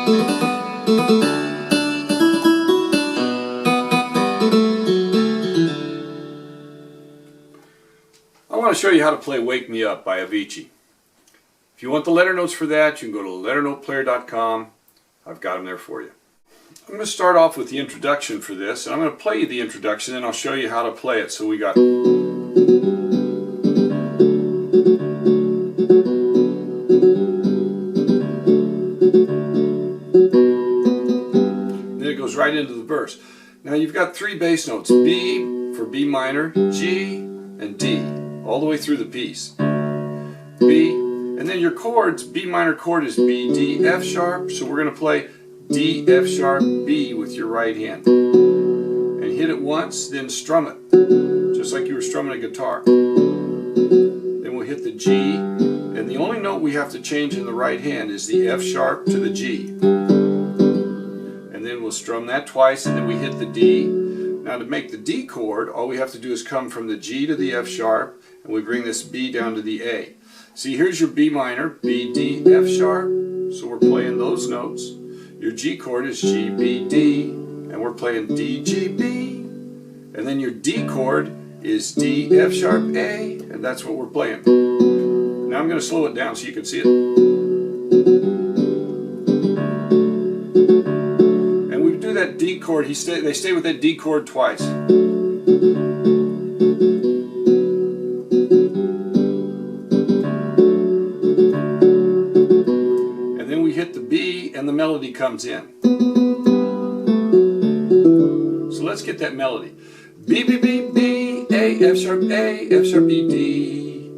I want to show you how to play Wake Me Up by Avicii. If you want the letter notes for that, you can go to LetterNotePlayer.com. I've got them there for you. I'm going to start off with the introduction for this, and I'm going to play you the introduction and I'll show you how to play it. So we got... Then it goes right into the verse. Now you've got three bass notes, B for B minor, G, and D, all the way through the piece. B, and then your chords, B minor chord is B, D, F sharp, so we're going to play D, F sharp, B with your right hand. And hit it once, then strum it, just like you were strumming a guitar. Then we'll hit the G, and the only note we have to change in the right hand is the F sharp to the G. And then we'll strum that twice, and then we hit the D. Now to make the D chord, all we have to do is come from the G to the F sharp, and we bring this B down to the A. See, here's your B minor, B, D, F sharp, so we're playing those notes. Your G chord is G, B, D, and we're playing D, G, B. And then your D chord is D, F sharp, A, and that's what we're playing. Now I'm going to slow it down so you can see it. And we do that D chord, they stay with that D chord twice. And then we hit the B and the melody comes in. So let's get that melody. B, B, B, B, A, F sharp, A, F sharp, B, D.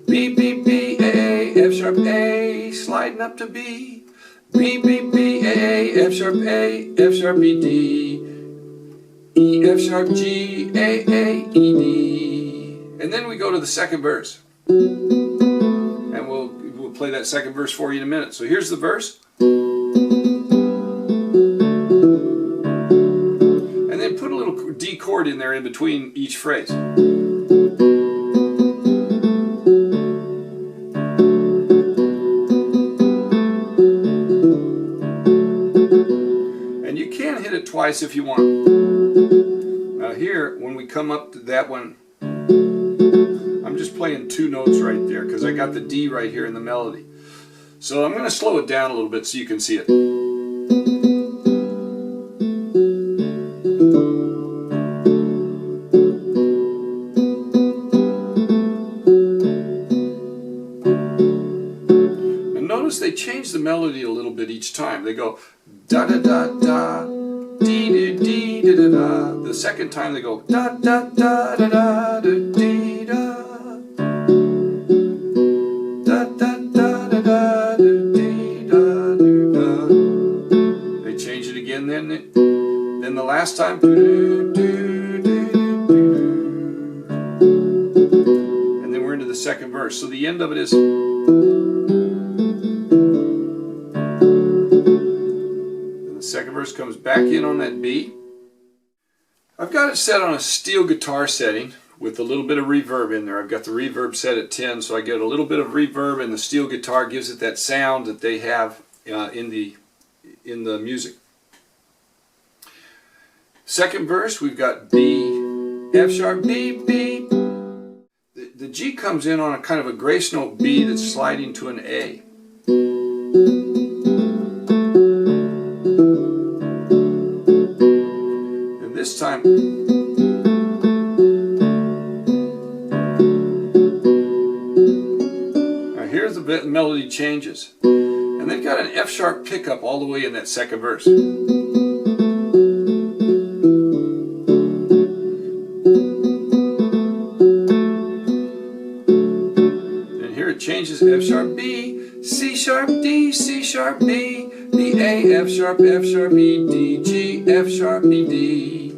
B, B, B, A, F sharp, A, sliding up to B. B, B, B, A, F sharp, A, F sharp, B, D. E, F sharp, G, A, E, D. And then we go to the second verse. And we'll play that second verse for you in a minute. So here's the verse. And then put a little D chord in there in between each phrase. And you can hit it twice if you want. Now here, when we come up to that one, I'm just playing two notes right there because I got the D right here in the melody. So I'm going to slow it down a little bit so you can see it. And notice they change the melody a little bit each time. They go da da da da, dee dee dee da da da. The second time they go da da da da da da dee da. Then the last time, and then we're into the second verse. So the end of it is, and the second verse comes back in on that B. I've got it set on a steel guitar setting with a little bit of reverb in there. I've got the reverb set at 10, so I get a little bit of reverb, and the steel guitar gives it that sound that they have in the music. Second verse, we've got B, F sharp, B, B. The G comes in on a kind of a grace note B that's sliding to an A. And this time, now here's the melody changes. And they've got an F sharp pickup all the way in that second verse. Changes F sharp B, C sharp D, C sharp B, B A, F sharp E, D, G, F sharp E, D.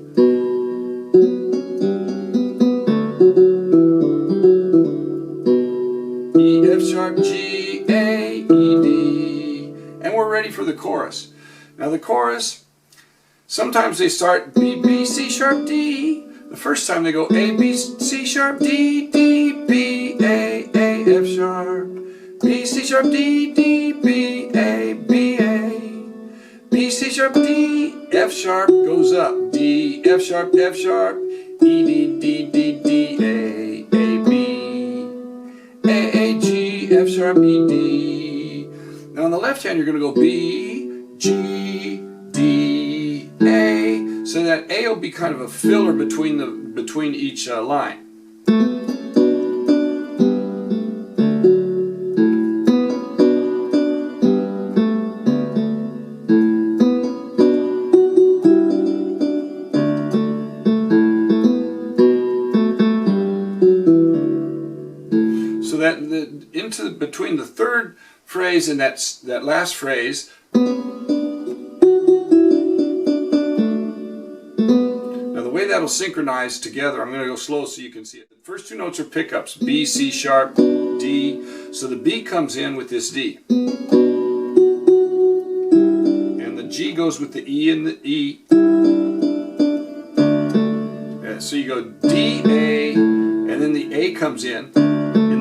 E, F sharp G, A, E, D. And we're ready for the chorus. Now the chorus, sometimes they start B, B, C sharp D. The first time they go A, B, C sharp, D, D, B, A, F sharp, B, C sharp, D, D, B, A, B, A. sharp, D, F sharp goes up, D, F sharp, E, D, D, D, D, A, B, A, G, F sharp, E, D. Now on the left hand you're going to go B, G, D, A, so that A will be kind of a filler between each line. So that between the third phrase and that last phrase, now the way that'll synchronize together, I'm going to go slow so you can see it. The first two notes are pickups, B, C sharp, D. So the B comes in with this D. And the G goes with the E and the E. And so you go D, A, and then the A comes in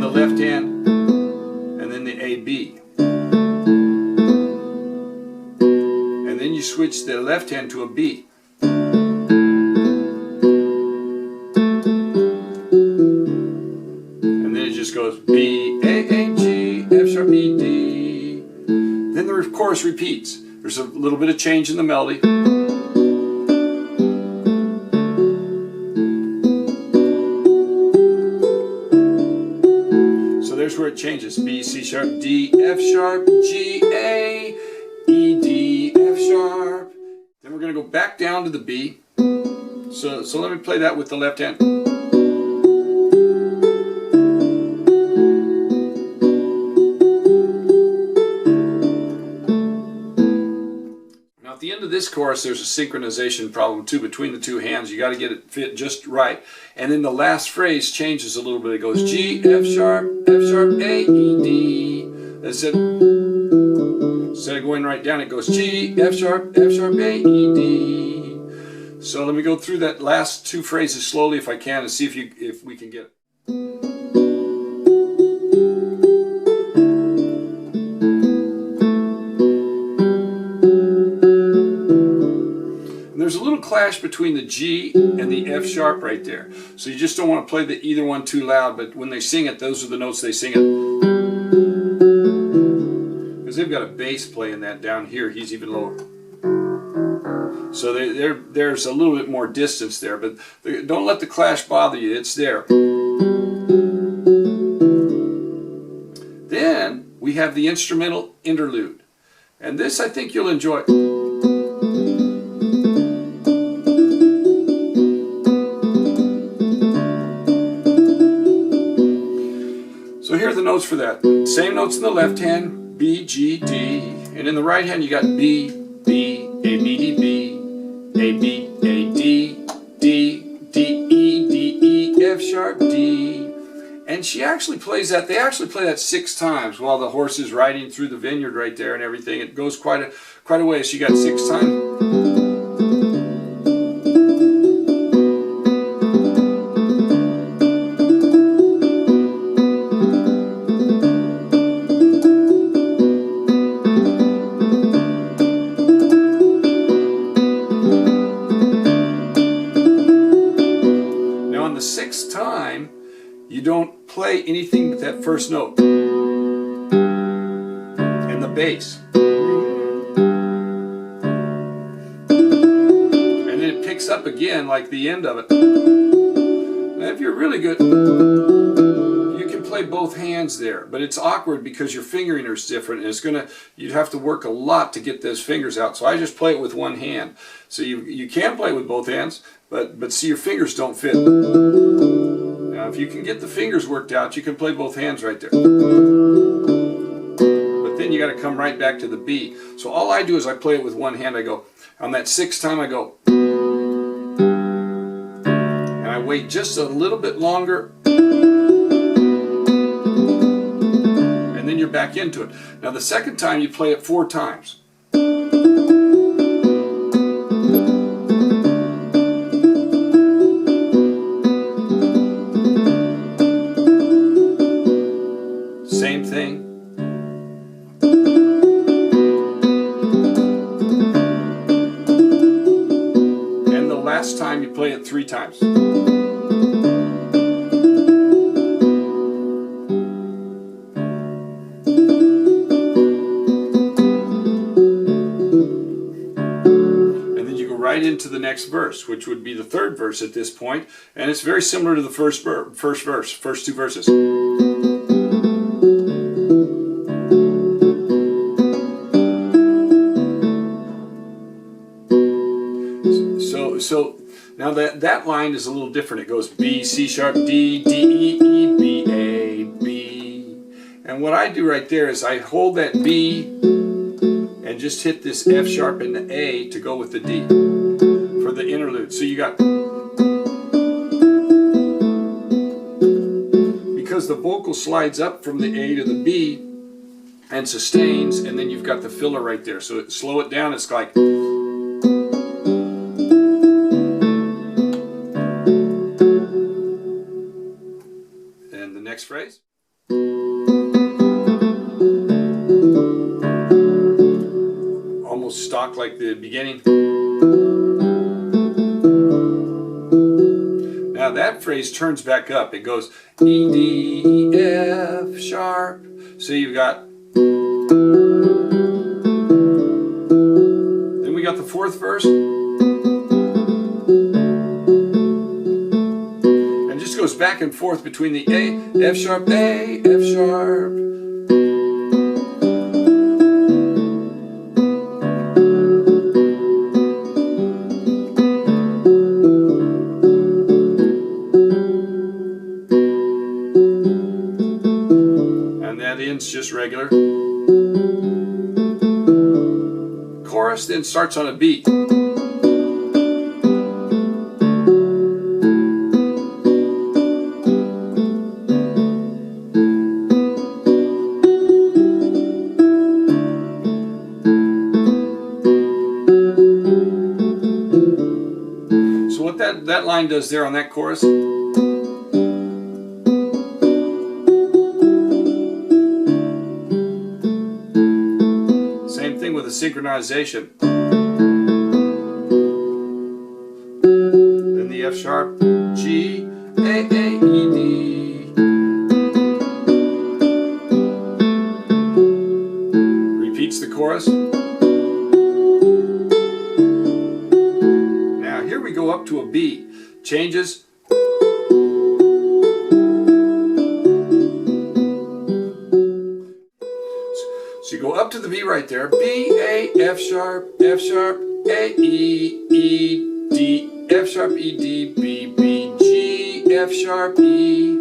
the left hand, and then the A, B. And then you switch the left hand to a B. And then it just goes B, A, G, F sharp, E, D. Then the chorus repeats. There's a little bit of change in the melody. There's where it changes. B, C sharp, D, F sharp, G, A, E, D, F sharp. Then we're going to go back down to the B. So let me play that with the left hand. Now at the end of this chorus there's a synchronization problem too between the two hands. You got to get it fit just right. And then the last phrase changes a little bit. It goes G, F sharp, A, E, D. Instead of going right down, it goes G, F sharp, A, E, D. So let me go through that last two phrases slowly if I can and see if we can get it. There's a little clash between the G and the F sharp right there. So you just don't want to play either one too loud, but when they sing it, those are the notes they sing it. Because they've got a bass playing that down here, he's even lower. So there's a little bit more distance there, but don't let the clash bother you, it's there. Then we have the instrumental interlude. And this I think you'll enjoy. So here are the notes for that. Same notes in the left hand, B, G, D. And in the right hand you got B, B, A, B, D, B, A, B, A, D, D, D, E, D, E, F sharp, D. And she actually plays that, they actually play that 6 times while the horse is riding through the vineyard right there and everything. It goes quite a way. She got 6 times. The 6th time, you don't play anything but that first note and the bass, and then it picks up again like the end of it. Now if you're really good, you can play both hands there, but it's awkward because your fingering is different, and you'd have to work a lot to get those fingers out. So I just play it with one hand. So you can play it with both hands, but see, your fingers don't fit. Now if you can get the fingers worked out, you can play both hands right there. But then you got to come right back to the B. So all I do is I play it with one hand. I go, on that 6th time I go, and I wait just a little bit longer, and then you're back into it. Now the 2nd time you play it 4 times. Same thing. last time you play it 3 times. Right into the next verse, which would be the 3rd verse at this point, and it's very similar to the first verse, first 2 verses. So now that line is a little different. It goes B, C sharp, D, D, E, E, B, A, B. And what I do right there is I hold that B and just hit this F sharp and the A to go with the D for the interlude. So you got, because the vocal slides up from the A to the B and sustains, and then you've got the filler right there. So slow it down, it's like, and the next phrase. Almost stock like the beginning. Now that phrase turns back up. It goes E, D, E, F sharp. So you've got, then we got the 4th verse. And just goes back and forth between the A, F sharp, A, F sharp. Just regular. Chorus then starts on a beat. So what that line does there on that chorus, synchronization. Then the F sharp, G, A, E, D. Repeats the chorus. Now here we go up to a B. Changes. So you go up to the B right there, B, A, F sharp, A, E, E, D, F sharp, E, D, B, B, G, F sharp, E,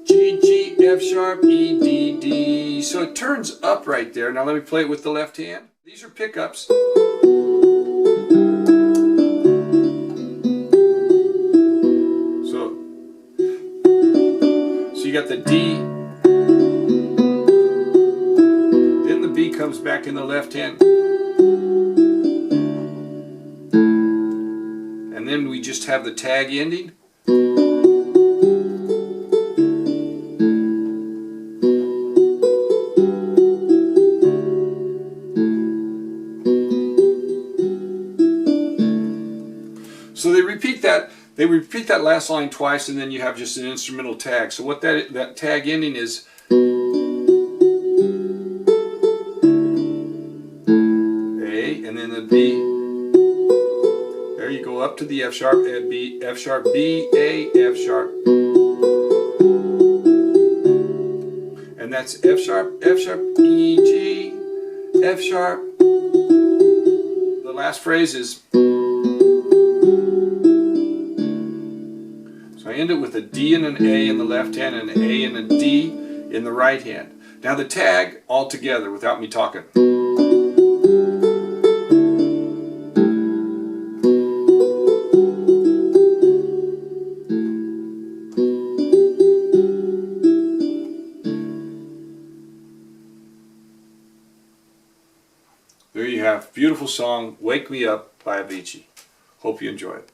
G, G, F sharp, E, D, D. So it turns up right there. Now let me play it with the left hand. These are pickups. So you got the D. B comes back in the left hand, and then we just have the tag ending. So they repeat that last line twice, and then you have just an instrumental tag. So what that tag ending is, and then the B. There you go up to the F sharp, B, F sharp, B, A, F sharp. And that's F sharp, E, G, F sharp. The last phrase is, so I end it with a D and an A in the left hand and an A and a D in the right hand. Now the tag all together without me talking. There you have beautiful song, Wake Me Up by Avicii. Hope you enjoy it.